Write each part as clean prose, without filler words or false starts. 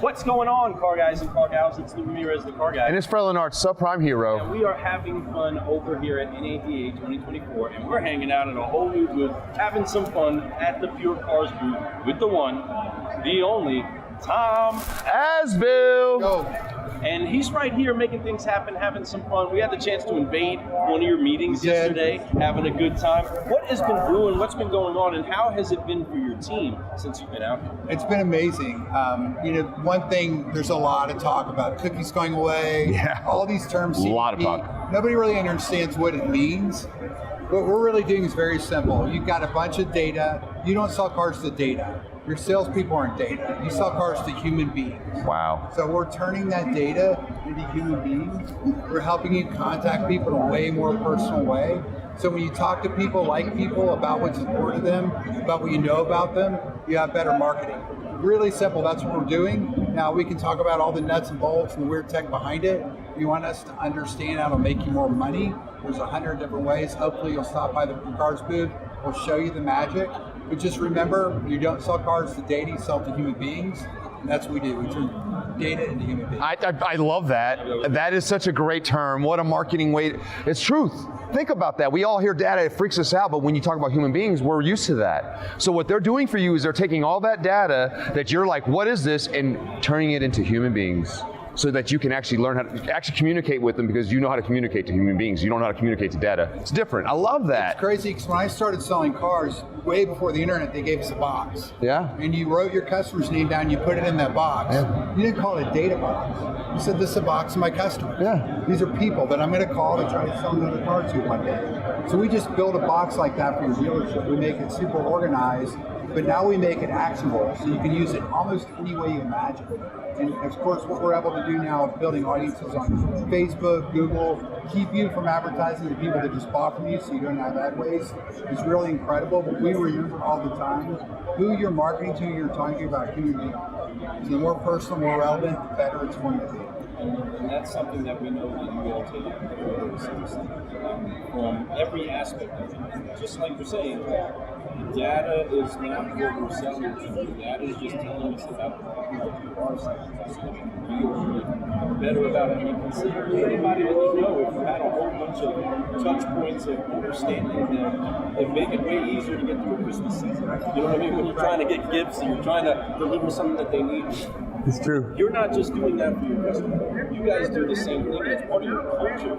What's going on, car guys and car gals? It's Lou Ramirez, the car guy. And it's Fred Lenart, subprime hero. And we are having fun over here at NADA 2024, and we're hanging out in a whole new booth, having some fun at the PureCars booth with the one, the only, Tom Azbill. Go. And he's right here making things happen, having some fun. We had the chance to invade one of your meetings yesterday, having a good time. What has been brewing, what's been going on, and how has it been for your team since you've been out here? It's been amazing. One thing, there's a lot of talk about cookies going away. Yeah. All these terms. A lot of talk. Nobody really understands what it means. What we're really doing is very simple. You've got a bunch of data. You don't sell cars to data. Your salespeople aren't data. You sell cars to human beings. Wow. So we're turning that data into human beings. We're helping you contact people in a way more personal way. So when you talk to people, like people, about what's important to them, about what you know about them, you have better marketing. Really simple, that's what we're doing. Now we can talk about all the nuts and bolts and the weird tech behind it. If you want us to understand how to make you more money, there's 100 different ways. Hopefully you'll stop by the PureCars booth. We'll show you the magic. But just remember, you don't sell cars to data, you sell to human beings. And that's what we do. We turn data into human beings. I love that. That is such a great term. What a marketing way. It's truth. Think about that. We all hear data, it freaks us out, but when you talk about human beings, we're used to that. So what they're doing for you is they're taking all that data that you're like, what is this? And turning it into human beings, so that you can actually learn how to actually communicate with them, because you know how to communicate to human beings. You don't know how to communicate to data. It's different. I love that. It's crazy, because when I started selling cars, way before the internet, they gave us a box. Yeah. And you wrote your customer's name down, you put it in that box. Yeah. You didn't call it a data box. You said, this is a box of my customers. Yeah. These are people that I'm going to call to try to sell another car to one day. So we just build a box like that for your dealership. We make it super organized, but now we make it actionable, so you can use it almost any way you imagine. And of course, what we're able to do now is building audiences on Facebook, Google, keep you from advertising to people that just bought from you so you don't have ad waste. It's really incredible, but we remember all the time who you're marketing to, you're talking about human beings. So the more personal, more relevant, the better it's going to be. And that's something that we know that you all take very seriously from every aspect of it. Just like you're saying, data is not what we're selling to. Data is just telling us about the car better about it. And consider anybody that you know, if you had a whole bunch of touch points of understanding them, it make it way easier to get through Christmas season. You know what I mean? When you're trying to get gifts and you're trying to deliver something that they need. It's true. You're not just doing that for your customer. You guys do the same thing. It's part of your culture.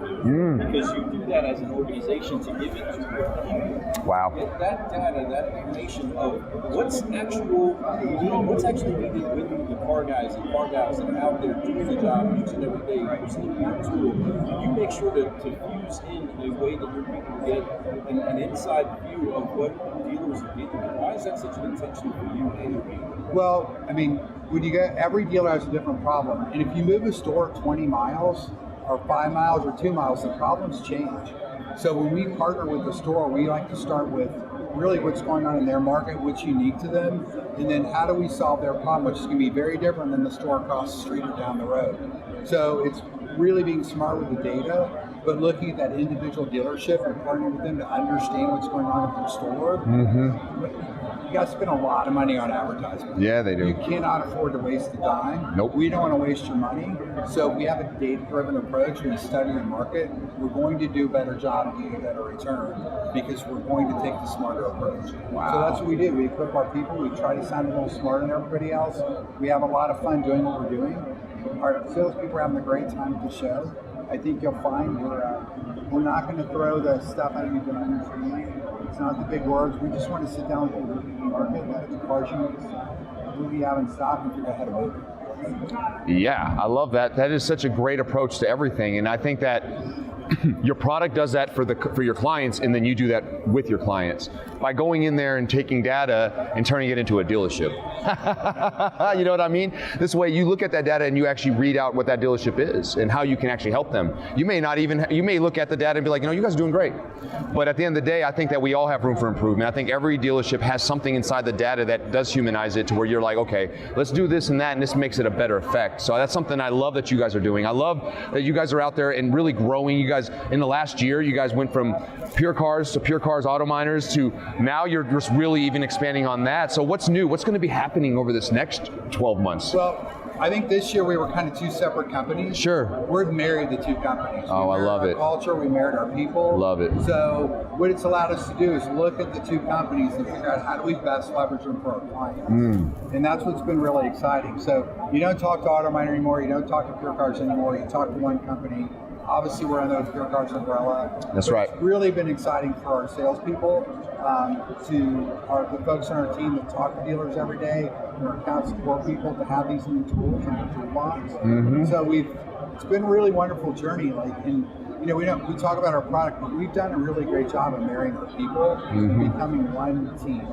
Because you do that as an organization to give it to your people. Wow. Get that data, that information of what's actually needed with the car guys and car gals that are out there doing the job each and every day, using your tool. You make sure to fuse in a way that your people get an inside view of what dealers are dealing with. Why is that such an intention for you and your people? Well, I mean, when you get, every dealer has a different problem. And if you move a store 20 miles or 5 miles or 2 miles, the problems change. So when we partner with the store, we like to start with really what's going on in their market, what's unique to them, and then how do we solve their problem, which is going to be very different than the store across the street or down the road. So it's really being smart with the data, but looking at that individual dealership and partnering with them to understand what's going on at their store. You guys spend a lot of money on advertising. Yeah, they do. You cannot afford to waste the dime. Nope. We don't want to waste your money. So we have a data-driven approach. We study the market. We're going to do a better job and get a better return because we're going to take the smarter approach. Wow. So that's what we do. We equip our people. We try to sound a little smarter than everybody else. We have a lot of fun doing what we're doing. Our salespeople are having a great time at the show. I think you'll find we're not going to throw the stuff at you behind the screen. It's not the big words. We just want to sit down with the market, that the cars you really have in stock, and figure out how to move it. Yeah, I love that. That is such a great approach to everything, and I think that your product does that for your clients, and then you do that with your clients by going in there and taking data and turning it into a dealership. You know what I mean? This way you look at that data and you actually read out what that dealership is and how you can actually help them. You may look at the data and be like, you guys are doing great. But at the end of the day, I think that we all have room for improvement. I think every dealership has something inside the data that does humanize it to where you're like, okay, let's do this and that, and this makes it a better effect. So that's something I love that you guys are doing. I love that you guys are out there and really growing. You guys, in the last year, you guys went from PureCars to PureCars Autominers to now you're just really even expanding on that. So what's new? What's going to be happening over this next 12 months? Well, I think this year we were kind of two separate companies. Sure. We're married the two companies. Oh, I love it. Culture, we married our people. Love it. So what it's allowed us to do is look at the two companies and figure out how do we best leverage them for our clients. And that's what's been really exciting. So you don't talk to Autominer anymore, you don't talk to PureCars anymore, you talk to one company. Obviously, we're under the PureCars umbrella. That's right. It's really been exciting for our salespeople, the folks on our team that talk to dealers every day, and our account support people to have these new tools in the toolbox. So it's been a really wonderful journey. We talk about our product, but we've done a really great job of marrying our people and becoming one team.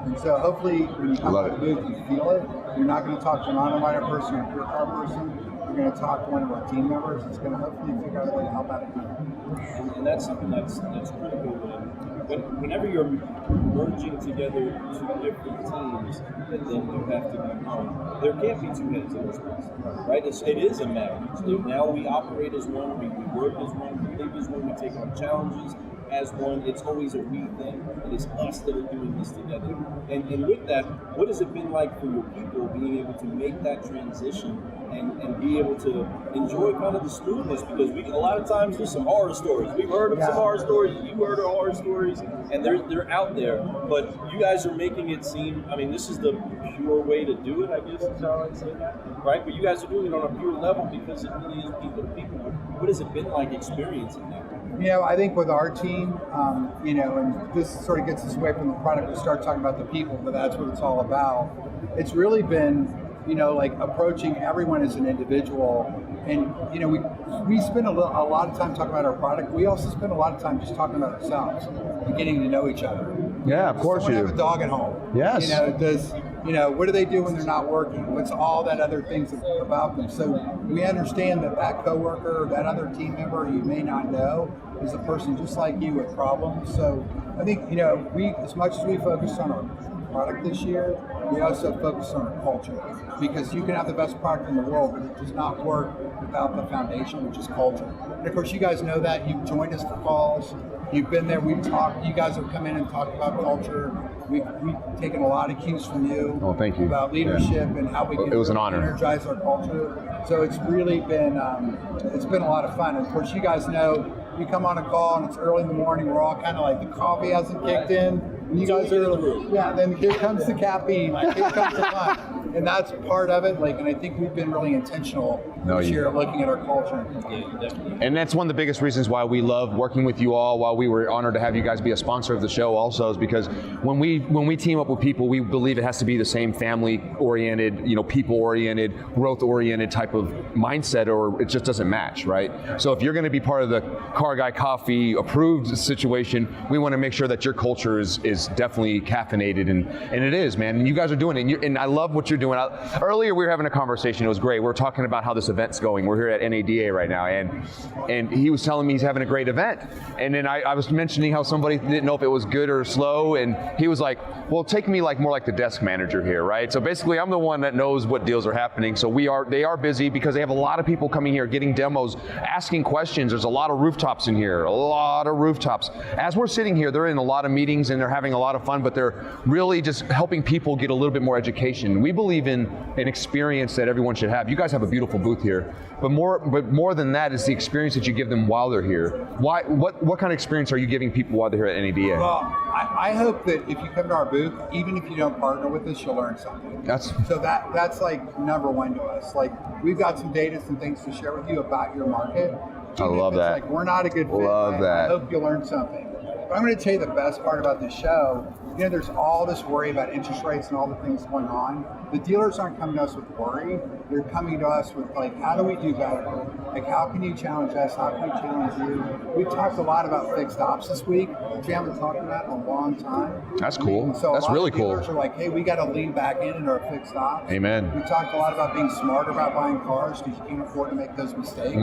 And so hopefully, when you come to the booth, you feel it. You're not going to talk to an Autominer person or a PureCar person. You're going to talk to one of our team members. It's going to hopefully figure out a way to help out a team. And that's something that's critical. Whenever you're merging together two different teams, and then you have to be one, there can't be two heads in this place, right? It is a marriage. Now we operate as one, we work as one, we live as one, we take on challenges as one. It's always a we thing. It is us that are doing this together. And with that, what has it been like for your people being able to make that transition and be able to enjoy kind of the smoothness? Because a lot of times there's some horror stories. We've heard of some horror stories. You heard of horror stories, and they're out there. But you guys are making it seem. I mean, this is the pure way to do it. I guess is how I'd say that, right? But you guys are doing it on a pure level because it really is people to people. What has it been like experiencing that? I think with our team, and this sort of gets us away from the product, we start talking about the people, but that's what it's all about. It's really been, like approaching everyone as an individual. And, we spend a lot of time talking about our product. We also spend a lot of time just talking about ourselves and getting to know each other. Yeah, of course you do. Have a dog at home. Yes. What do they do when they're not working? What's all that other things about them? So we understand that coworker or that other team member you may not know is a person just like you with problems. So I think, we, as much as we focused on our product this year, we also focus on our culture, because you can have the best product in the world, but it does not work without the foundation, which is culture. And of course, you guys know that. You've joined us for calls. You've been there. We've talked. You guys have come in and talked about culture. We've taken a lot of cues from you. Oh, thank you. About leadership and how we can it was an honor. Energize our culture. So it's really been it's been a lot of fun. And of course, you guys know you come on a call and it's early in the morning. We're all kind of like the coffee hasn't kicked in. And you guys are in the room. Yeah. Then here comes the caffeine. Here comes the fun. And that's part of it. And I think we've been really intentional this year looking at our culture. And that's one of the biggest reasons why we love working with you all. Why we were honored to have you guys be a sponsor of the show also, is because when we team up with people, we believe it has to be the same family-oriented, people-oriented, growth-oriented type of mindset, or it just doesn't match, right? So if you're going to be part of the Car Guy Coffee approved situation, we want to make sure that your culture is definitely caffeinated, and it is, man. And you guys are doing it, and I love what you're doing. Earlier we were having a conversation. It was great. We were talking about how this event's going. We're here at NADA right now, and he was telling me he's having a great event. And then I was mentioning how somebody didn't know if it was good or slow, and he was like, well, take me more like the desk manager here, right? So basically I'm the one that knows what deals are happening. So they are busy because they have a lot of people coming here getting demos, asking questions. There's a lot of rooftops in here, a lot of rooftops. As we're sitting here, they're in a lot of meetings and they're having a lot of fun, but they're really just helping people get a little bit more education. We believe in an experience that everyone should have. You guys have a beautiful booth here, but more than that is the experience that you give them while they're here. What kind of experience are you giving people while they're here at NADA? Well, I hope that if you come to our booth, even if you don't partner with us, you'll learn something. So that's like number one to us. Like, we've got some data, some things to share with you about your market. I love that. Like, we're not a good fit. Love that. I hope you'll learn something. But I'm going to tell you the best part about this show. There's all this worry about interest rates and all the things going on. The dealers aren't coming to us with worry. They're coming to us with, how do we do better? How can you challenge us? How can we challenge you? We've talked a lot about fixed ops this week, which we haven't talked about in a long time. That's cool. So that's really cool. Dealers are like, hey, we got to lean back into our fixed ops. Amen. We talked a lot about being smarter about buying cars because you can't afford to make those mistakes.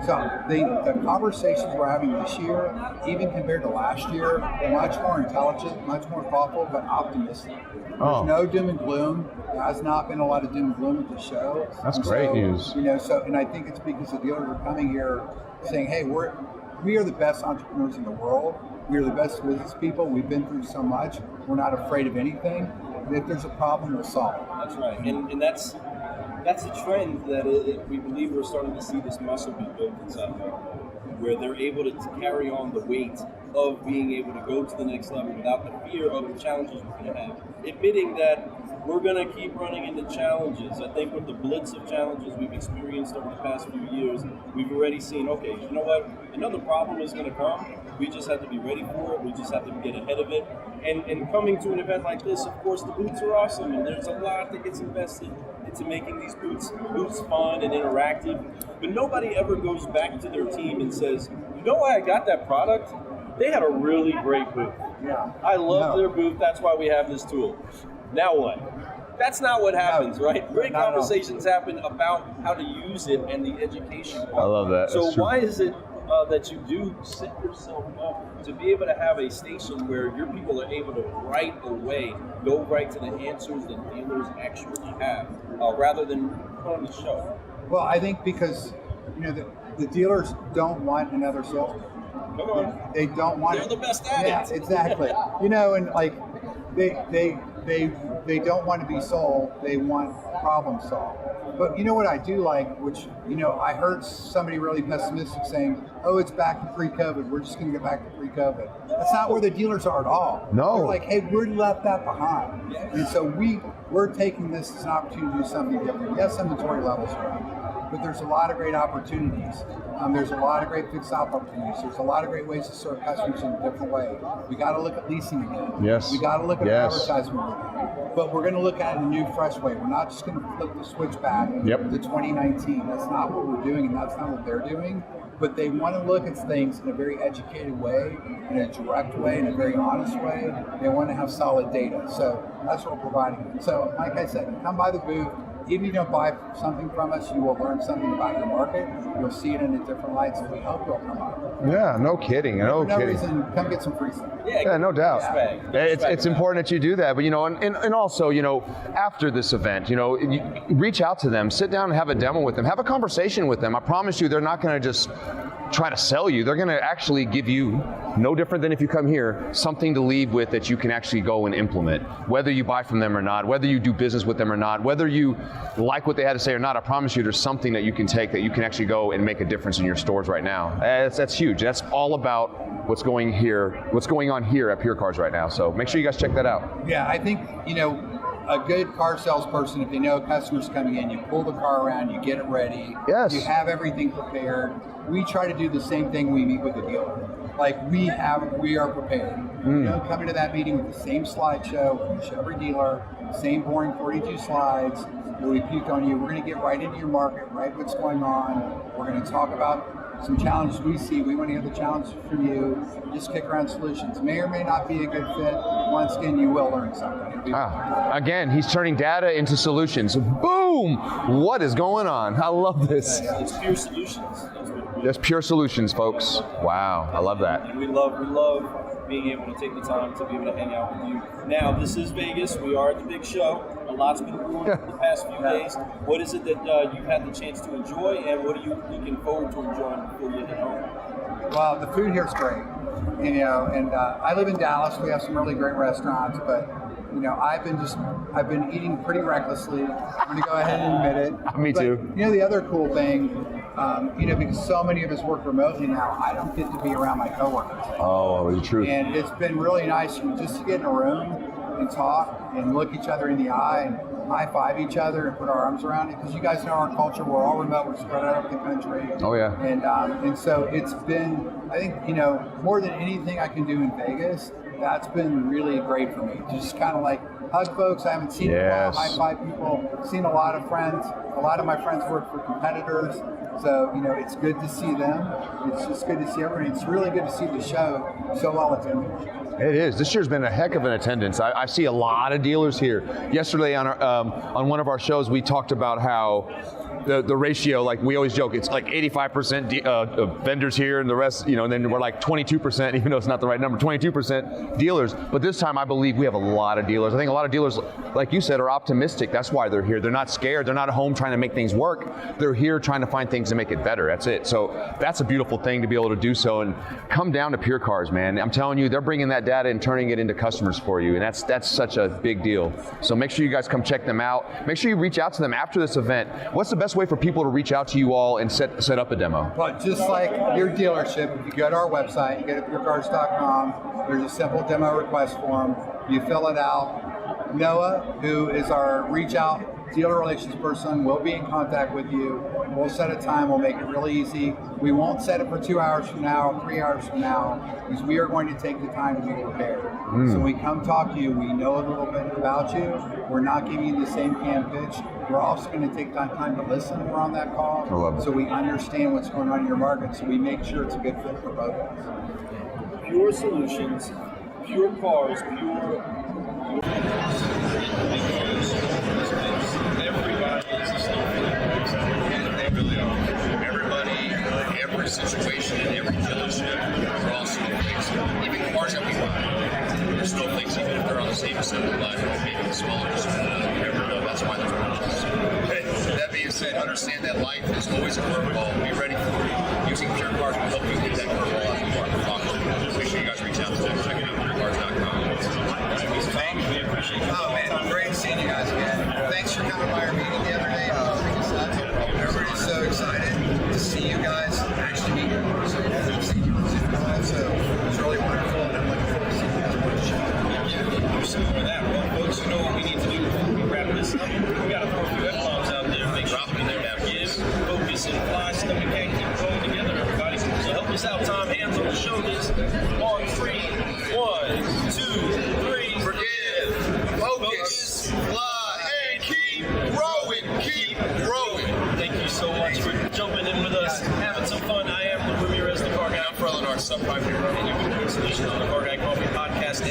So the conversations we're having this year, even compared to last year, are much more intelligent, much more thoughtful, but optimistic. There's no doom and gloom. There has not been a lot of doom and gloom at the show. That's great news. And I think it's because the dealers are coming here saying, hey, we are the best entrepreneurs in the world. We are the best business people. We've been through so much. We're not afraid of anything. If there's a problem, we'll solve it. That's right. And that's that's a trend that we believe we're starting to see this muscle be built inside of automotive, where they're able to carry on the weight of being able to go to the next level without the fear of the challenges we're going to have. Admitting that we're going to keep running into challenges. I think with the blitz of challenges we've experienced over the past few years, we've already seen, okay, you know what? Another problem is going to come. We just have to be ready for it. We just have to get ahead of it. And coming to an event like this, of course, the boots are awesome, and there's a lot that gets invested into making these boots fun and interactive. But nobody ever goes back to their team and says, you know why I got that product? They had a really great booth. Yeah. I love their booth. That's why we have this tool. Now what? That's not what happens, right? Great conversations happen about how to use it and the education part. I love that. So why is it that you do set yourself up to be able to have a station where your people are able to right away go right to the answers that dealers actually have, rather than put on the show? Well, I think because the dealers don't want another salesman. Come on. They don't want. They're the best at it. Yeah, exactly. And like they don't want to be sold. They want problem solved. But you know what I do like, which I heard somebody really pessimistic saying, "Oh, it's back to pre-COVID. We're just going to get back to pre-COVID." That's not where the dealers are at all. No. They're like, "Hey, we're left that behind," and so we're taking this as an opportunity to do something different. Yes, inventory levels are up, but there's a lot of great opportunities. There's a lot of great fixed op opportunities. There's a lot of great ways to serve customers in a different way. We got to look at leasing again. Yes. We got to look at advertising again. But we're going to look at it in a new, fresh way. We're not just going to flip the switch back to 2019. That's not what we're doing, and that's not what they're doing. But they want to look at things in a very educated way, in a direct way, in a very honest way. They want to have solid data. So that's what we're providing. So like I said, come by the booth. Even if you don't buy something from us, you will learn something about your market. You'll see it in a different light, so we hope you'll come up. Yeah, no kidding. For no reason, come get some free stuff. Yeah, no doubt. Yeah. It's important that you do that, but and also, after this event, you reach out to them, sit down and have a demo with them, have a conversation with them. I promise you, they're not going to just try to sell you. They're going to actually give you, no different than if you come here, something to leave with that you can actually go and implement. Whether you buy from them or not, whether you do business with them or not, whether you like what they had to say or not, I promise you there's something that you can take that you can actually go and make a difference in your stores right now. That's huge. That's all about what's going on here at PureCars right now. So make sure you guys check that out. Yeah, I think, a good car salesperson, if they know a customer's coming in, you pull the car around, you get it ready. Yes. You have everything prepared. We try to do the same thing when we meet with the dealer. Like we are prepared. Coming to that meeting with the same slideshow, we show every dealer, same boring 42 slides, where we puke on you. We're going to get right into your market, right what's going on. We're going to talk about some challenges we see. We want to hear the challenges from you. Just kick around solutions. May or may not be a good fit. Once again, you will learn something. Again, he's turning data into solutions. Boom! What is going on? I love this. It's pure solutions. That's pure solutions, folks. Wow, I love that. And we love being able to take the time to be able to hang out with you. Now, this is Vegas. We are at the big show. A lot's been brewing the past few days. What is it that you've had the chance to enjoy, and what are you looking forward to enjoying before you head home? Well, the food here is great. And I live in Dallas. We have some really great restaurants, but I've been eating pretty recklessly. I'm going to go ahead and admit it. Me too. The other cool thing, because so many of us work remotely now, I don't get to be around my coworkers. Oh, the truth. And it's been really nice just to get in a room and talk and look each other in the eye and high-five each other and put our arms around it. Because you guys know our culture, we're all remote, we're spread out over the country. Oh, yeah. And so it's been, I think, more than anything I can do in Vegas, that's been really great for me. Just kind of like hug folks I haven't seen in a while, high-five people, seen a lot of friends. A lot of my friends work for competitors. So, it's good to see them. It's just good to see everybody. It's really good to see the show so well attended. It is. This year's been a heck of an attendance. I see a lot of dealers here. Yesterday on one of our shows, we talked about how the ratio, like we always joke, it's like 85% vendors here and the rest, and then we're like 22%, even though it's not the right number, 22% dealers. But this time I believe we have a lot of dealers. I think a lot of dealers, like you said, are optimistic. That's why they're here. They're not scared. They're not at home trying to make things work. They're here trying to find things to make it better. That's it. So that's a beautiful thing to be able to do so. And come down to PureCars, man. I'm telling you, they're bringing that data and turning it into customers for you. And that's such a big deal. So make sure you guys come check them out. Make sure you reach out to them after this event. What's the best way for people to reach out to you all and set up a demo? But just like your dealership, if you go to our website, you go to PureCars.com, there's a simple demo request form. You fill it out. Noah, who is our reach out dealer relations person, will be in contact with you. We'll set a time. We'll make it really easy. We won't set it for 2 hours from now, 3 hours from now, because we are going to take the time to be prepared. So when we come talk to you, we know a little bit about you. We're not giving you the same canned pitch. We're also going to take time to listen when we're on that call, so we understand what's going on in your market, so we make sure it's a good fit for both of us. Pure solutions, pure cars, pure. Everybody is a snowflake. They really are. Everybody, every situation, in every dealership, we're all snowflakes. Even cars that we buy, they're snowflakes, even if they're on the same assembly line, or maybe smaller. You never know. That's why there's problems. Okay. That being said, understand that life is always a curveball. Be ready for it. Using PureCars will help you get that curveball out of the park. Make sure you guys reach out to them. Check it out, PureCars.com. Thank you. We appreciate it. Oh man, great seeing you guys again. Thanks for coming by our meeting the other day. Everybody's so excited to see you guys actually meet in person. So it's really wonderful, and I'm looking forward to seeing you guys on the show. Yeah, you're simple for that. Well, folks, you know what we need to do before we wrap this up. We got to throw a few F-bombs out there. Make sure we know how to give, focus, and fly so that we can't keep going together, everybody. So help us out, Tom. Hands on the shoulders. On 3, 1, 2, 3. Forgive, focus, fly, and keep growing. Keep growing. Thank you so much for jumping in with us, having some fun. I am Ramirez, the Car Guy. I'm Farland, our subprime hero, and you've been listening to the Car Guy Coffee Podcast.